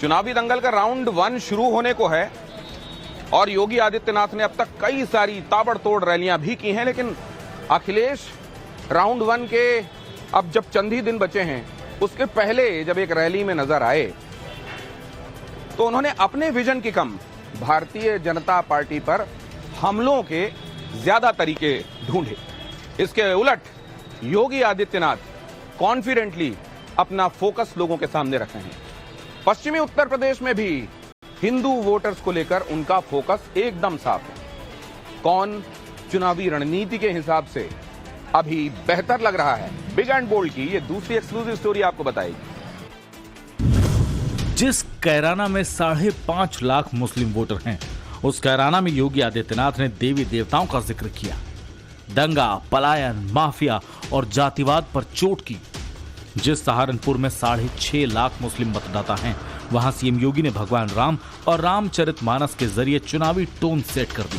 चुनावी दंगल का राउंड 1 शुरू होने को है और योगी आदित्यनाथ ने अब तक कई सारी ताबड़तोड़ रैलियां भी की हैं, लेकिन अखिलेश राउंड 1 के अब जब चंद ही दिन बचे हैं उसके पहले जब एक रैली में नजर आए तो उन्होंने अपने विजन की कम भारतीय जनता पार्टी पर हमलों के ज्यादा तरीके ढूंढे। इसके उलट योगी आदित्यनाथ कॉन्फिडेंटली अपना फोकस लोगों के सामने रखे हैं। पश्चिमी उत्तर प्रदेश में भी हिंदू वोटर्स को लेकर उनका फोकस एकदम साफ है। कौन चुनावी रणनीति के हिसाब से अभी बेहतर लग रहा है, बिग एंड बोल्ड की ये दूसरी एक्सक्लूसिव स्टोरी आपको बताएगी। जिस कैराना में 5.5 लाख मुस्लिम वोटर हैं, उस कैराना में योगी आदित्यनाथ ने देवी देवताओं का जिक्र किया। दंगा, पलायन, माफिया और जातिवाद पर चोट की। जिस सहारनपुर में 6.5 लाख मुस्लिम मतदाता हैं, वहां सीएम योगी ने भगवान राम और रामचरितमानस के जरिए चुनावी टोन सेट कर दी।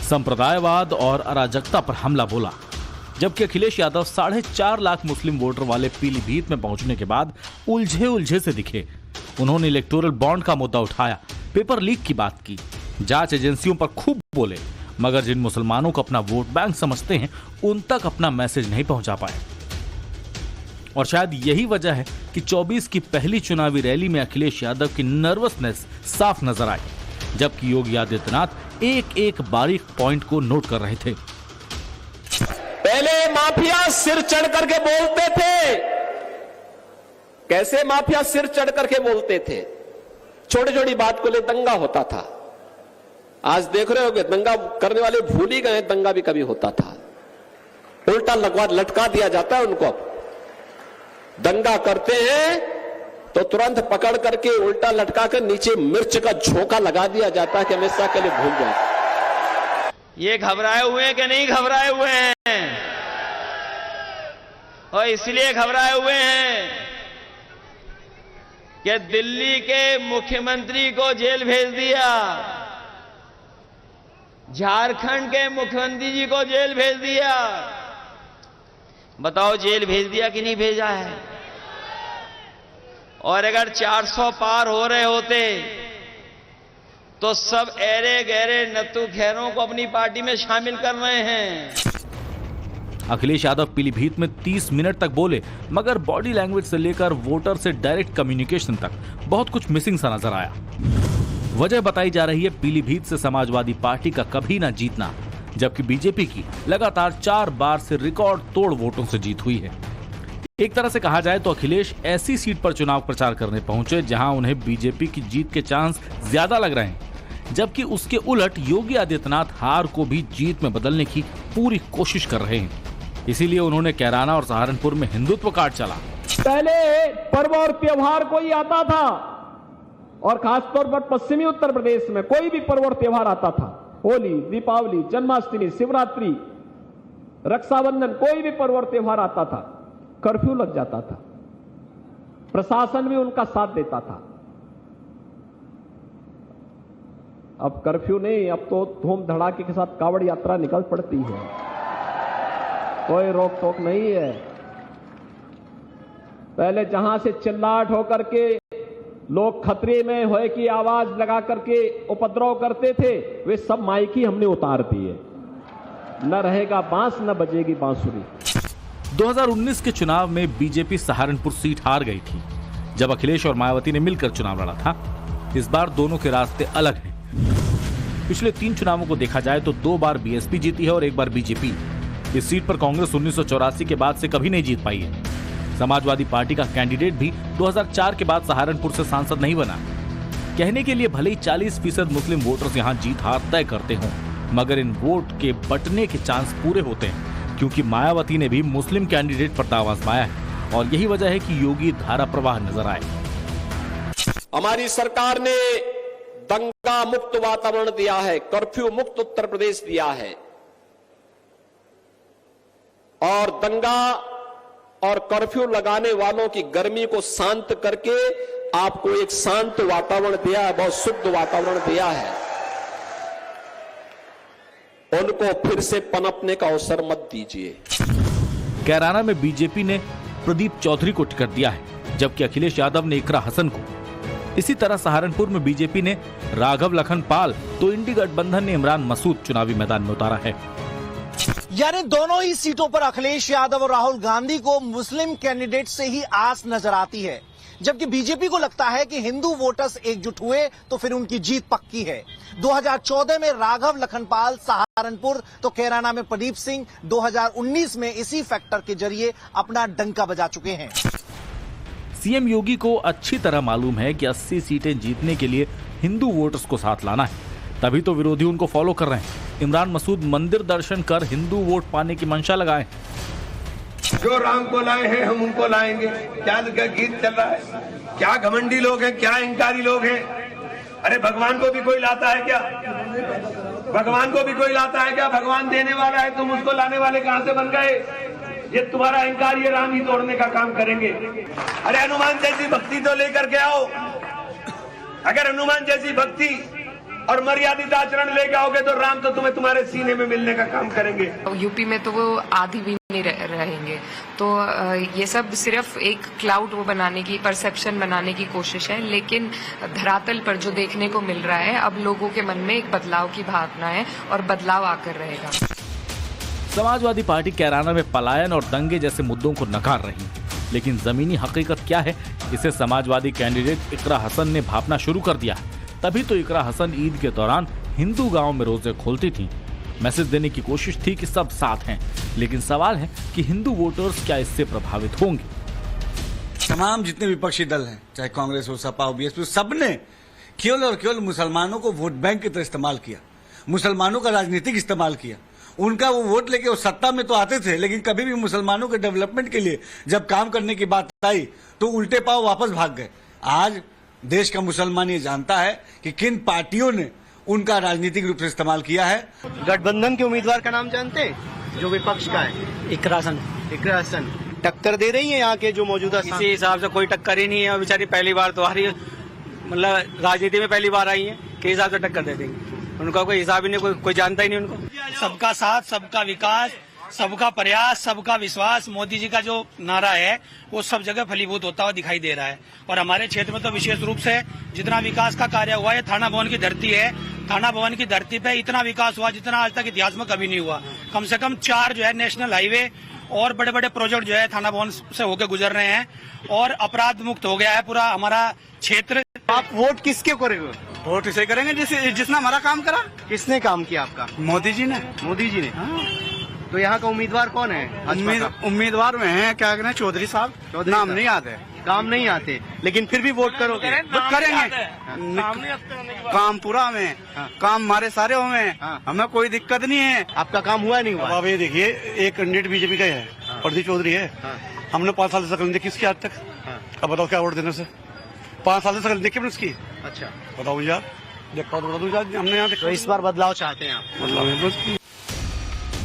संप्रदायवाद और अराजकता पर हमला बोला। जबकि अखिलेश यादव 4.5 लाख मुस्लिम वोटर वाले पीलीभीत में पहुंचने के बाद उलझे से दिखे। उन्होंने इलेक्टोरल बॉन्ड का मुद्दा उठाया, पेपर लीक की बात की, जांच एजेंसियों पर खूब बोले, मगर जिन मुसलमानों को अपना वोट बैंक समझते हैं उन तक अपना मैसेज नहीं पहुंचा पाए। और शायद यही वजह है कि 24 की पहली चुनावी रैली में अखिलेश यादव की नर्वसनेस साफ नजर आई, जबकि योगी आदित्यनाथ एक बारीक पॉइंट को नोट कर रहे थे। पहले माफिया सिर चढ़ करके बोलते थे। कैसे माफिया सिर चढ़ करके बोलते थे? छोटी छोटी बात को ले दंगा होता था। आज देख रहे होगे दंगा करने वाले भूल ही गए, दंगा भी कभी होता था। उल्टा लटका दिया जाता है उनको। दंगा करते हैं तो तुरंत पकड़ करके उल्टा लटका कर नीचे मिर्च का झोंका लगा दिया जाता है कि हमेशा के लिए भूल जाए। ये घबराए हुए हैं कि नहीं घबराए हुए हैं? और इसलिए घबराए हुए हैं कि दिल्ली के मुख्यमंत्री को जेल भेज दिया, झारखंड के मुख्यमंत्री जी को जेल भेज दिया। बताओ जेल भेज दिया कि नहीं भेजा है? और अगर 400 पार हो रहे होते तो सब ऐरे गहरे नत्थु खैरों को अपनी पार्टी में शामिल कर रहे हैं। अखिलेश यादव पीलीभीत में 30 मिनट तक बोले, मगर बॉडी लैंग्वेज से लेकर वोटर से डायरेक्ट कम्युनिकेशन तक बहुत कुछ मिसिंग सा नजर आया। वजह बताई जा रही है पीलीभीत से समाजवादी पार्टी का कभी ना जीतना, जबकि बीजेपी की लगातार 4 बार से रिकॉर्ड तोड़ वोटों से जीत हुई है। एक तरह से कहा जाए तो अखिलेश ऐसी सीट पर चुनाव प्रचार करने पहुंचे जहां उन्हें बीजेपी की जीत के चांस ज्यादा लग रहे हैं, जबकि उसके उलट योगी आदित्यनाथ हार को भी जीत में बदलने की पूरी कोशिश कर रहे हैं। इसीलिए उन्होंने कैराना और सहारनपुर में हिंदुत्व कार्ड चला। पहले पर्व और त्योहार कोई आता था, और खासतौर पर पश्चिमी उत्तर प्रदेश में कोई भी पर्व और त्योहार आता था, होली, दीपावली, जन्माष्टमी, शिवरात्रि, रक्षाबंधन, कोई भी पर्व और त्योहार आता था, कर्फ्यू लग जाता था। प्रशासन भी उनका साथ देता था। अब कर्फ्यू नहीं, अब तो धूम धड़ाके के साथ कावड़ यात्रा निकल पड़ती है, कोई रोक टोक नहीं है। पहले जहां से चिल्लाहट होकर के लोग खतरे में होए की आवाज लगा करके उपद्रव करते थे, वे सब माइकी हमने उतार दिए। न रहेगा बांस, न बजेगी बांसुरी। 2019 के चुनाव में बीजेपी सहारनपुर सीट हार गई थी, जब अखिलेश और मायावती ने मिलकर चुनाव लड़ा था। इस बार दोनों के रास्ते अलग हैं। पिछले 3 चुनावों को देखा जाए तो 2 बार बीएसपी जीती है और 1 बार बीजेपी। इस सीट पर कांग्रेस 1984 के बाद से कभी नहीं जीत पाई है। समाजवादी पार्टी का कैंडिडेट भी 2004 के बाद सहारनपुर से सांसद नहीं बना। कहने के लिए भले ही 40% मुस्लिम वोटर्स यहां जीत हार तय करते हों, मगर इन वोट के बंटने के चांस पूरे होते हैं, क्योंकि मायावती ने भी मुस्लिम कैंडिडेट पर दाव आजमाया है और यही वजह है कि योगी धारा प्रवाह नजर आए। हमारी सरकार ने दंगा मुक्त वातावरण दिया है, कर्फ्यू मुक्त उत्तर प्रदेश दिया है, और दंगा और कर्फ्यू लगाने वालों की गर्मी को शांत करके आपको एक शांत वातावरण दिया है, बहुत शुद्ध वातावरण दिया है। उनको फिर से पनपने का अवसर मत दीजिए। कैराना में बीजेपी ने प्रदीप चौधरी को टिकट दिया है, जबकि अखिलेश यादव ने इकरा हसन को। इसी तरह सहारनपुर में बीजेपी ने राघव लखन पाल तो इंडी गठबंधन ने इमरान मसूद चुनावी मैदान में उतारा है। यानी दोनों ही सीटों पर अखिलेश यादव और राहुल गांधी को मुस्लिम कैंडिडेट से ही आस नजर आती है, जबकि बीजेपी को लगता है कि हिंदू वोटर्स एकजुट हुए तो फिर उनकी जीत पक्की है। 2014 में राघव लखनपाल सहारनपुर तो कैराना में प्रदीप सिंह 2019 में इसी फैक्टर के जरिए अपना डंका बजा चुके हैं। सीएम योगी को अच्छी तरह मालूम है कि 80 सीटें जीतने के लिए हिंदू वोटर्स को साथ लाना है, तभी तो विरोधी उनको फॉलो कर रहे हैं। इमरान मसूद मंदिर दर्शन कर हिंदू वोट पाने की मंशा लगाए। जो राम को लाए हैं हम उनको लाएंगे, क्या गीत चल रहा है, क्या घमंडी लोग हैं, क्या इंकारी लोग हैं। अरे भगवान को भी कोई लाता है क्या? भगवान को भी कोई लाता है क्या? भगवान देने वाला है, तुम उसको लाने वाले कहां से बन गए? ये तुम्हारा अहंकार, ये राम ही तोड़ने का काम करेंगे। अरे हनुमान जैसी भक्ति तो लेकर के आओ। अगर हनुमान जैसी भक्ति और मर्यादित आचरण लेके आओगे तो राम तो तुम्हें तुम्हारे सीने में मिलने का काम करेंगे। यूपी में तो वो आधी भी नहीं रहेंगे, तो ये सब सिर्फ एक क्लाउड वो बनाने की, परसेप्शन बनाने की कोशिश है, लेकिन धरातल पर जो देखने को मिल रहा है, अब लोगों के मन में एक बदलाव की भावना है और बदलाव आकर रहेगा। समाजवादी पार्टी कैराना में पलायन और दंगे जैसे मुद्दों को नकार रही है, लेकिन जमीनी हकीकत क्या है, इसे समाजवादी कैंडिडेट इकरा हसन ने भापना शुरू कर दिया है। तभी तो इकरा हसन ईद के दौरान हिंदू गांव में रोजे खोलती थी। मैसेज देने की कोशिश थी कि सब साथ हैं, लेकिन सवाल है कि हिंदू वोटर्स क्या इससे प्रभावित होंगे। तमाम जितने विपक्षी दल हैं, चाहे कांग्रेस हो, सपा हो, बीएसपी, सबने केवल और केवल मुसलमानों को वोट बैंक की तरह इस्तेमाल किया, मुसलमानों का राजनीतिक इस्तेमाल किया। उनका वो वोट लेके वो सत्ता में तो आते थे, लेकिन कभी भी मुसलमानों के डेवलपमेंट के लिए जब काम करने की बात आई तो उल्टे पांव वापस भाग गए। आज देश का मुसलमान ये जानता है कि किन पार्टियों ने उनका राजनीतिक रूप से इस्तेमाल किया है। गठबंधन के उम्मीदवार का नाम जानते हैं जो विपक्ष का है? इकरा हसन टक्कर दे रही है यहाँ के जो मौजूदा? इसी हिसाब से कोई टक्कर ही नहीं है, बेचारी पहली बार तो आ रही है, मतलब राजनीति में पहली बार आई है, किस हिसाब से टक्कर दे देंगे? उनका कोई हिसाब ही नहीं, कोई जानता ही नहीं उनको। सबका साथ, सबका विकास, सबका प्रयास, सबका विश्वास, मोदी जी का जो नारा है वो सब जगह फलीभूत होता हुआ दिखाई दे रहा है। और हमारे क्षेत्र में तो विशेष रूप से जितना विकास का कार्य हुआ है, थाना भवन की धरती है, थाना भवन की धरती पे इतना विकास हुआ जितना आज तक इतिहास में कभी नहीं हुआ। कम से कम 4 जो है नेशनल हाईवे और बड़े बड़े प्रोजेक्ट जो है थाना भवन से होकर गुजर रहे हैं और अपराध मुक्त हो गया है पूरा हमारा क्षेत्र। आप वोट किसके करेंगे? वोट इसे करेंगे जिसने हमारा काम करा। किसने काम किया आपका? मोदी जी ने। मोदी जी ने। तो यहाँ का उम्मीदवार कौन है? उम्मीदवार में है क्या कहना, चौधरी साहब, नाम नहीं आते, काम नहीं आते, लेकिन फिर भी वोट करोगे? करेंगे, काम पूरा हमें, काम हमारे सारे हुए, हमें कोई दिक्कत नहीं है। आपका काम हुआ नहीं हुआ? अब ये देखिए, एक कैंडिडेट बीजेपी का है, प्रदीप चौधरी है, हमने 5 साल से शकल देखी इसकी आज तक। अब बताओ क्या वोट देने से? 5 साल से शकल देखी उसकी। अच्छा बताओ यार, देखा तो बता दो, हमने यहाँ तो इस बार बदलाव चाहते हैं आप? बदलाव।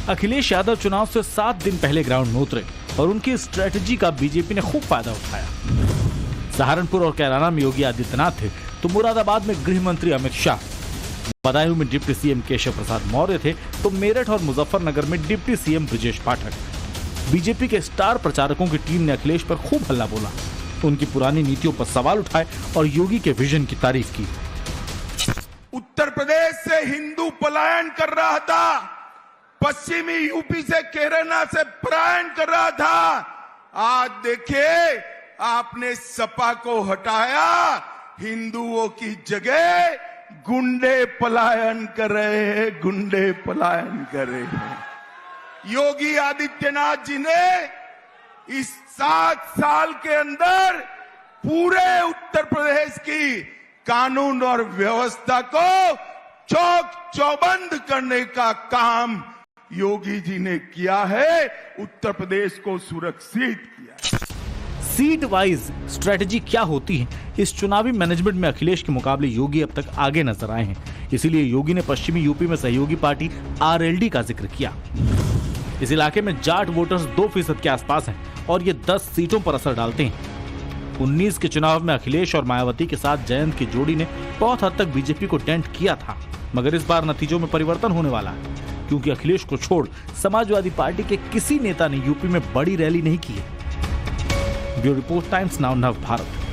अखिलेश यादव चुनाव से 7 दिन पहले ग्राउंड में उतरे और उनकी स्ट्रेटजी का बीजेपी ने खूब फायदा उठाया। सहारनपुर और कैराना में योगी आदित्यनाथ थे तो मुरादाबाद में गृह मंत्री अमित शाह, बदायूं में डिप्टी सीएम केशव प्रसाद मौर्य थे तो मेरठ और मुजफ्फरनगर में deputy CM Brajesh Pathak. BJP के स्टार प्रचारकों की टीम ने अखिलेश पर खूब हल्ला बोला, उनकी पुरानी नीतियों पर सवाल उठाए और योगी के विजन की तारीफ की। उत्तर प्रदेश से हिंदू पलायन कर रहा था, पश्चिमी यूपी से कैराना से पलायन कर रहा था। आज देखिए आपने सपा को हटाया, हिंदुओं की जगह गुंडे पलायन कर रहे हैं, गुंडे पलायन कर रहे हैं। योगी आदित्यनाथ जी ने इस 7 साल के अंदर पूरे उत्तर प्रदेश की कानून और व्यवस्था को चौक चौबंद करने का काम योगी जी ने किया है, उत्तर प्रदेश को सुरक्षित किया। सीट वाइज स्ट्रेटजी क्या होती है, इस चुनावी मैनेजमेंट में अखिलेश के मुकाबले योगी अब तक आगे नजर आए हैं। इसीलिए योगी ने पश्चिमी यूपी में सहयोगी पार्टी आरएलडी का जिक्र किया। इस इलाके में जाट वोटर्स 2% के आसपास हैं और ये 10 सीटों पर असर डालते हैं। 19 के चुनाव में अखिलेश और मायावती के साथ जयंत की जोड़ी ने बहुत हद तक बीजेपी को डेंट किया था, मगर इस बार नतीजों में परिवर्तन होने वाला है, क्योंकि अखिलेश को छोड़ समाजवादी पार्टी के किसी नेता ने यूपी में बड़ी रैली नहीं की है। ब्यूरो रिपोर्ट, टाइम्स नाउ नव भारत।